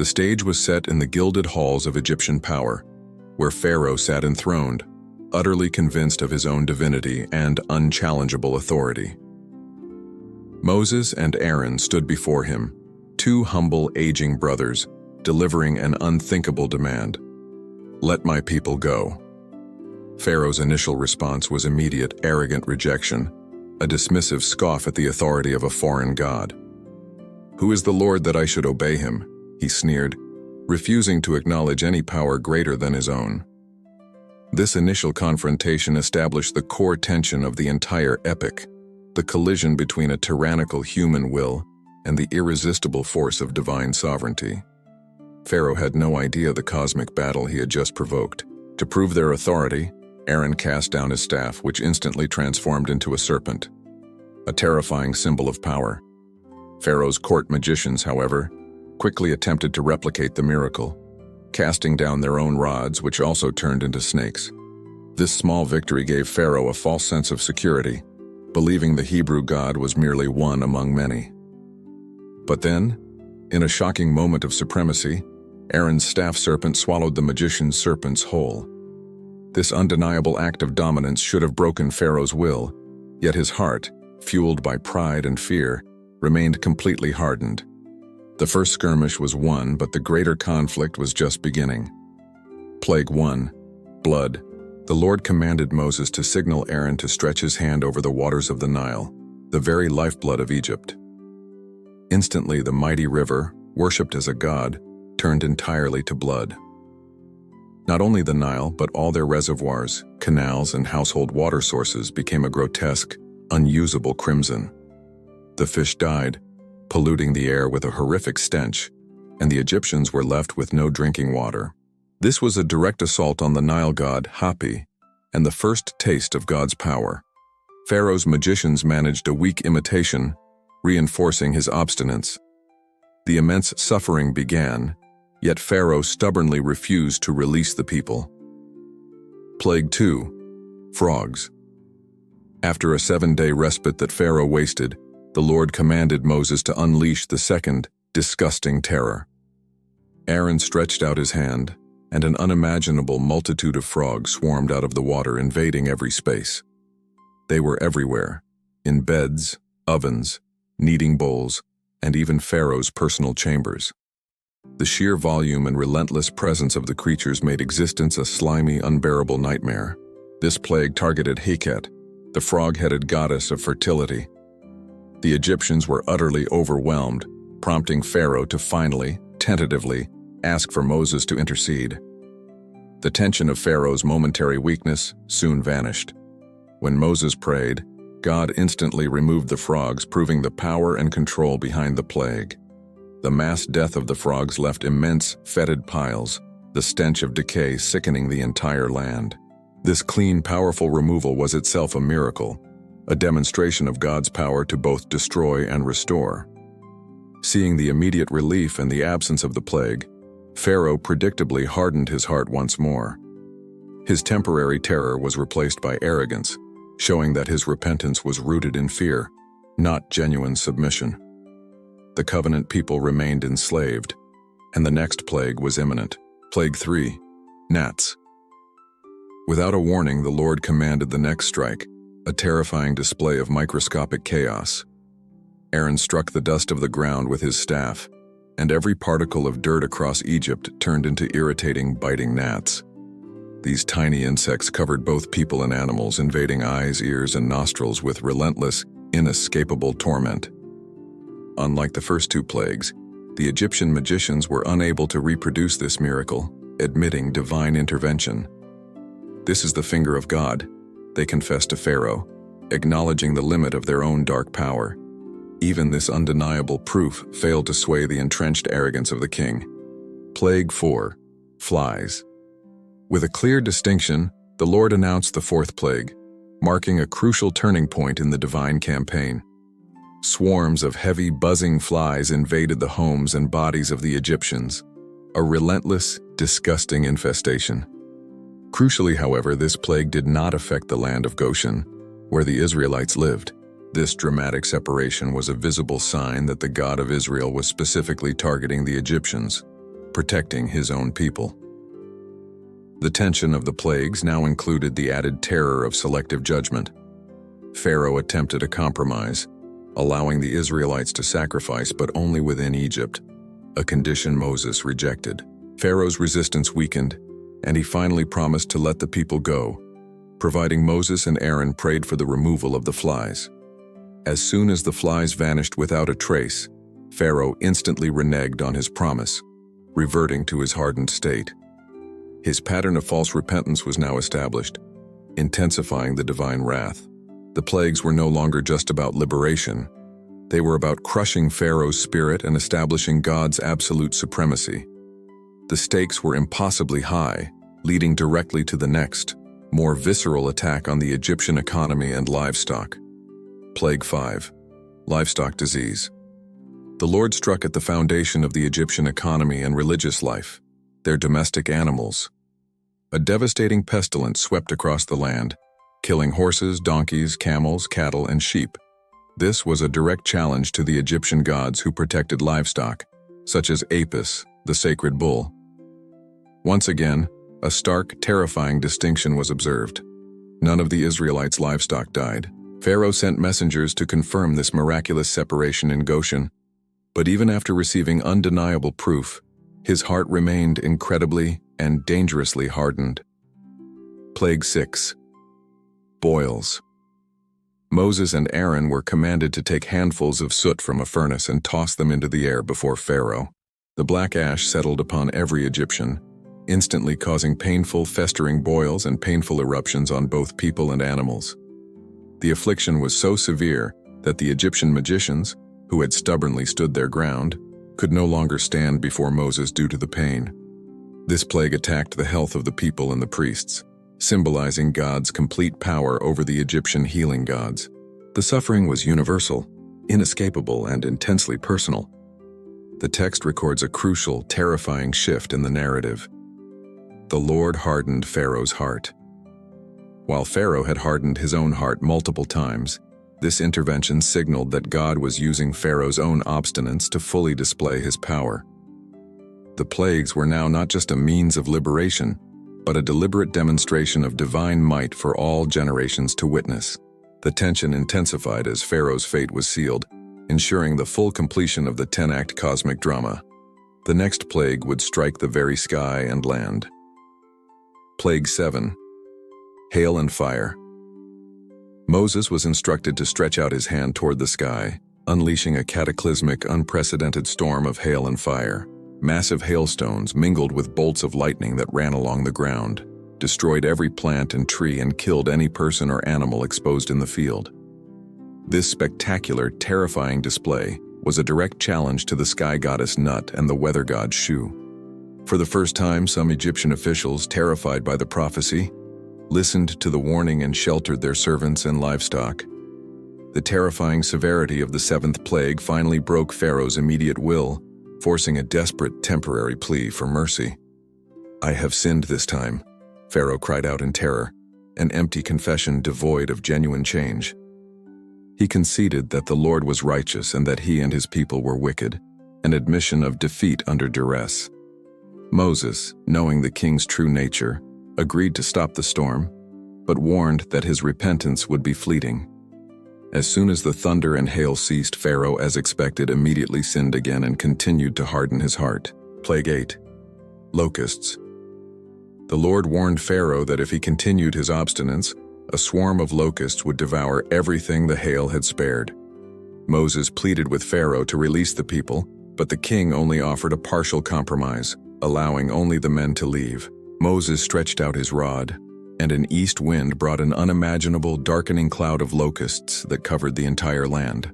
The stage was set in the gilded halls of Egyptian power, where Pharaoh sat enthroned, utterly convinced of his own divinity and unchallengeable authority. Moses and Aaron stood before him, two humble, aging brothers, delivering an unthinkable demand. "Let my people go." Pharaoh's initial response was immediate, arrogant rejection, a dismissive scoff at the authority of a foreign god. "Who is the Lord that I should obey him?" he sneered, refusing to acknowledge any power greater than his own. This initial confrontation established the core tension of the entire epic, the collision between a tyrannical human will and the irresistible force of divine sovereignty. Pharaoh had no idea the cosmic battle he had just provoked. To prove their authority, Aaron cast down his staff, which instantly transformed into a serpent, a terrifying symbol of power. Pharaoh's court magicians, however, quickly attempted to replicate the miracle, casting down their own rods, which also turned into snakes. This small victory gave Pharaoh a false sense of security, believing the Hebrew God was merely one among many. But then, in a shocking moment of supremacy, Aaron's staff serpent swallowed the magician's serpents whole. This undeniable act of dominance should have broken Pharaoh's will, yet his heart, fueled by pride and fear, remained completely hardened. The first skirmish was won, but the greater conflict was just beginning. Plague 1. Blood. The Lord commanded Moses to signal Aaron to stretch his hand over the waters of the Nile, the very lifeblood of Egypt. Instantly, the mighty river, worshipped as a god, turned entirely to blood. Not only the Nile, but all their reservoirs, canals, and household water sources became a grotesque, unusable crimson. The fish died, polluting the air with a horrific stench, and the Egyptians were left with no drinking water. This was a direct assault on the Nile god Hapi, and the first taste of God's power. Pharaoh's magicians managed a weak imitation, reinforcing his obstinance. The immense suffering began, yet Pharaoh stubbornly refused to release the people. Plague 2. Frogs. After a 7-day respite that Pharaoh wasted, the Lord commanded Moses to unleash the second, disgusting terror. Aaron stretched out his hand, and an unimaginable multitude of frogs swarmed out of the water, invading every space. They were everywhere, in beds, ovens, kneading bowls, and even Pharaoh's personal chambers. The sheer volume and relentless presence of the creatures made existence a slimy, unbearable nightmare. This plague targeted Heket, the frog-headed goddess of fertility. The Egyptians were utterly overwhelmed, prompting Pharaoh to finally, tentatively, ask for Moses to intercede. The tension of Pharaoh's momentary weakness soon vanished. When Moses prayed, God instantly removed the frogs, proving the power and control behind the plague. The mass death of the frogs left immense, fetid piles, the stench of decay sickening the entire land. This clean, powerful removal was itself a miracle, a demonstration of God's power to both destroy and restore. Seeing the immediate relief and the absence of the plague, Pharaoh predictably hardened his heart once more. His temporary terror was replaced by arrogance, showing that his repentance was rooted in fear, not genuine submission. The covenant people remained enslaved, and the next plague was imminent. Plague 3. Gnats. Without a warning, the Lord commanded the next strike, a terrifying display of microscopic chaos. Aaron struck the dust of the ground with his staff, and every particle of dirt across Egypt turned into irritating, biting gnats. These tiny insects covered both people and animals, invading eyes, ears, and nostrils with relentless, inescapable torment. Unlike the first two plagues, the Egyptian magicians were unable to reproduce this miracle, admitting divine intervention. "This is the finger of God," they confessed to Pharaoh, acknowledging the limit of their own dark power. Even this undeniable proof failed to sway the entrenched arrogance of the king. Plague 4. Flies. With a clear distinction, the Lord announced the fourth plague, marking a crucial turning point in the divine campaign. Swarms of heavy, buzzing flies invaded the homes and bodies of the Egyptians, a relentless, disgusting infestation. Crucially, however, this plague did not affect the land of Goshen, where the Israelites lived. This dramatic separation was a visible sign that the God of Israel was specifically targeting the Egyptians. protecting his own people. The tension of the plagues now included the added terror of selective judgment. Pharaoh attempted a compromise, allowing the Israelites to sacrifice but only within Egypt, a condition Moses rejected. Pharaoh's resistance weakened, and he finally promised to let the people go, providing Moses and Aaron prayed for the removal of the flies. As soon as the flies vanished without a trace, Pharaoh instantly reneged on his promise, reverting to his hardened state. His pattern of false repentance was now established, intensifying the divine wrath. The plagues were no longer just about liberation. They were about crushing Pharaoh's spirit and establishing God's absolute supremacy. The stakes were impossibly high, leading directly to the next, more visceral attack on the Egyptian economy and livestock. Plague 5. Livestock disease. The Lord struck at the foundation of the Egyptian economy and religious life, their domestic animals. A devastating pestilence swept across the land, killing horses, donkeys, camels, cattle, and sheep. This was a direct challenge to the Egyptian gods who protected livestock, such as Apis, the sacred bull. Once again, a stark, terrifying distinction was observed. None of the Israelites' livestock died. Pharaoh sent messengers to confirm this miraculous separation in Goshen, but even after receiving undeniable proof, his heart remained incredibly and dangerously hardened. Plague 6. Boils. Moses and Aaron were commanded to take handfuls of soot from a furnace and toss them into the air before Pharaoh. The black ash settled upon every Egyptian, instantly causing painful, festering boils and painful eruptions on both people and animals. The affliction was so severe that the Egyptian magicians, who had stubbornly stood their ground, could no longer stand before Moses due to the pain. This plague attacked the health of the people and the priests, symbolizing God's complete power over the Egyptian healing gods. The suffering was universal, inescapable, and intensely personal. The text records a crucial, terrifying shift in the narrative. The Lord hardened Pharaoh's heart. While Pharaoh had hardened his own heart multiple times, this intervention signaled that God was using Pharaoh's own obstinance to fully display his power. The plagues were now not just a means of liberation, but a deliberate demonstration of divine might for all generations to witness. The tension intensified as Pharaoh's fate was sealed, ensuring the full completion of the 10-act cosmic drama. The next plague would strike the very sky and land. Plague 7. Hail and fire. Moses was instructed to stretch out his hand toward the sky, unleashing a cataclysmic, unprecedented storm of hail and fire. Massive hailstones mingled with bolts of lightning that ran along the ground, destroyed every plant and tree, and killed any person or animal exposed in the field. This spectacular, terrifying display was a direct challenge to the sky goddess Nut and the weather god Shu. For the first time, some Egyptian officials, terrified by the prophecy, listened to the warning and sheltered their servants and livestock. The terrifying severity of the 7th plague finally broke Pharaoh's immediate will, forcing a desperate temporary plea for mercy. "I have sinned this time," Pharaoh cried out in terror, an empty confession devoid of genuine change. He conceded that the Lord was righteous and that he and his people were wicked, an admission of defeat under duress. Moses, knowing the king's true nature, agreed to stop the storm, but warned that his repentance would be fleeting. As soon as the thunder and hail ceased, Pharaoh, as expected, immediately sinned again and continued to harden his heart. Plague 8. Locusts. The Lord warned Pharaoh that if he continued his obstinance, a swarm of locusts would devour everything the hail had spared. Moses pleaded with Pharaoh to release the people, but the king only offered a partial compromise, allowing only the men to leave. Moses stretched out his rod, and an east wind brought an unimaginable, darkening cloud of locusts that covered the entire land.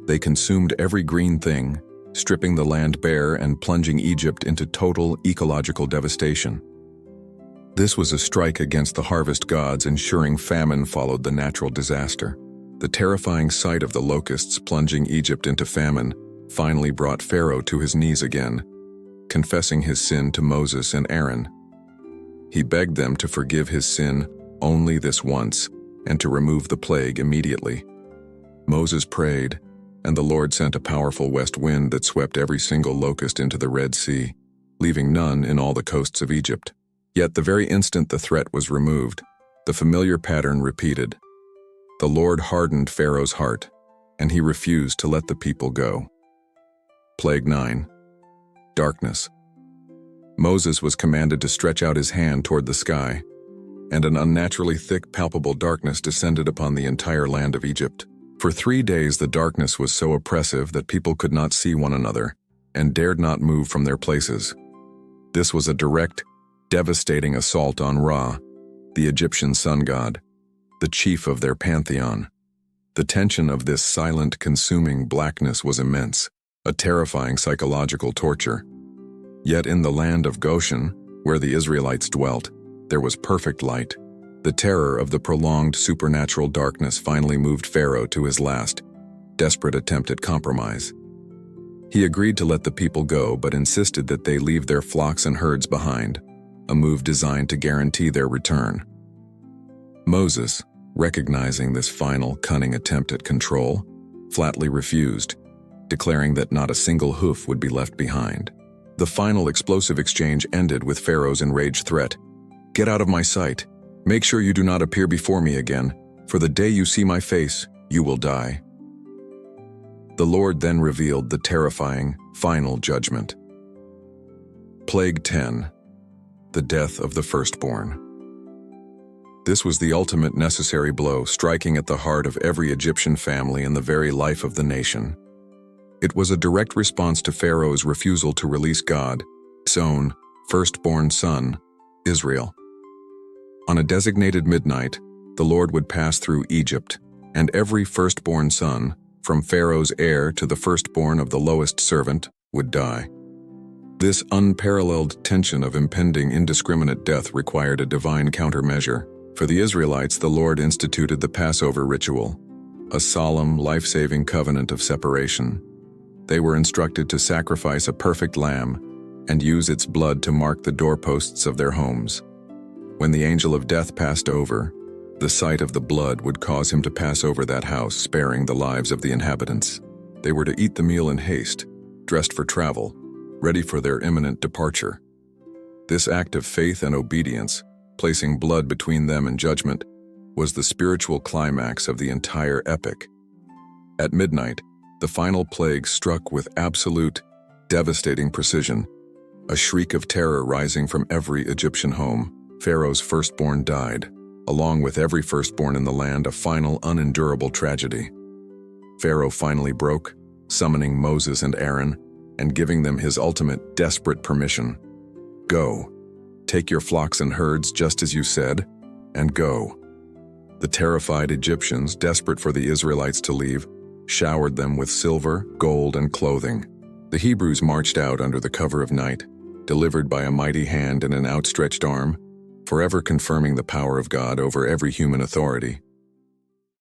They consumed every green thing, stripping the land bare and plunging Egypt into total ecological devastation. This was a strike against the harvest gods, ensuring famine followed the natural disaster. The terrifying sight of the locusts plunging Egypt into famine finally brought Pharaoh to his knees again, confessing his sin to Moses and Aaron. He begged them to forgive his sin only this once and to remove the plague immediately. Moses prayed, and the Lord sent a powerful west wind that swept every single locust into the Red Sea, leaving none in all the coasts of Egypt. Yet the very instant the threat was removed, the familiar pattern repeated. The Lord hardened Pharaoh's heart, and he refused to let the people go. Plague 9. Darkness. Moses was commanded to stretch out his hand toward the sky, and an unnaturally thick, palpable darkness descended upon the entire land of Egypt. For 3 days the darkness was so oppressive that people could not see one another and dared not move from their places. This was a direct, devastating assault on Ra, the Egyptian sun god, the chief of their pantheon. The tension of this silent, consuming blackness was immense, a terrifying psychological torture. Yet in the land of Goshen, where the Israelites dwelt, there was perfect light. The terror of the prolonged supernatural darkness finally moved Pharaoh to his last, desperate attempt at compromise. He agreed to let the people go, but insisted that they leave their flocks and herds behind, a move designed to guarantee their return. Moses, recognizing this final, cunning attempt at control, flatly refused, declaring that not a single hoof would be left behind. The final explosive exchange ended with Pharaoh's enraged threat. "Get out of my sight. Make sure you do not appear before me again, for the day you see my face, you will die." The Lord then revealed the terrifying, final judgment. Plague 10. The death of the firstborn. This was the ultimate necessary blow, striking at the heart of every Egyptian family and the very life of the nation. It was a direct response to Pharaoh's refusal to release God's own firstborn son, Israel. On a designated midnight, the Lord would pass through Egypt, and every firstborn son, from Pharaoh's heir to the firstborn of the lowest servant, would die. This unparalleled tension of impending indiscriminate death required a divine countermeasure. For the Israelites, the Lord instituted the Passover ritual, a solemn, life-saving covenant of separation. They were instructed to sacrifice a perfect lamb and use its blood to mark the doorposts of their homes. When the angel of death passed over, the sight of the blood would cause him to pass over that house, sparing the lives of the inhabitants. They were to eat the meal in haste, dressed for travel, ready for their imminent departure. This act of faith and obedience, placing blood between them and judgment, was the spiritual climax of the entire epic. At midnight, the final plague struck with absolute, devastating precision, a shriek of terror rising from every Egyptian home. Pharaoh's firstborn died, along with every firstborn in the land, a final, unendurable tragedy. Pharaoh finally broke, summoning Moses and Aaron, and giving them his ultimate, desperate permission. "Go. Take your flocks and herds just as you said, and go." The terrified Egyptians, desperate for the Israelites to leave, showered them with silver, gold, and clothing. The Hebrews marched out under the cover of night, delivered by a mighty hand and an outstretched arm, forever confirming the power of God over every human authority.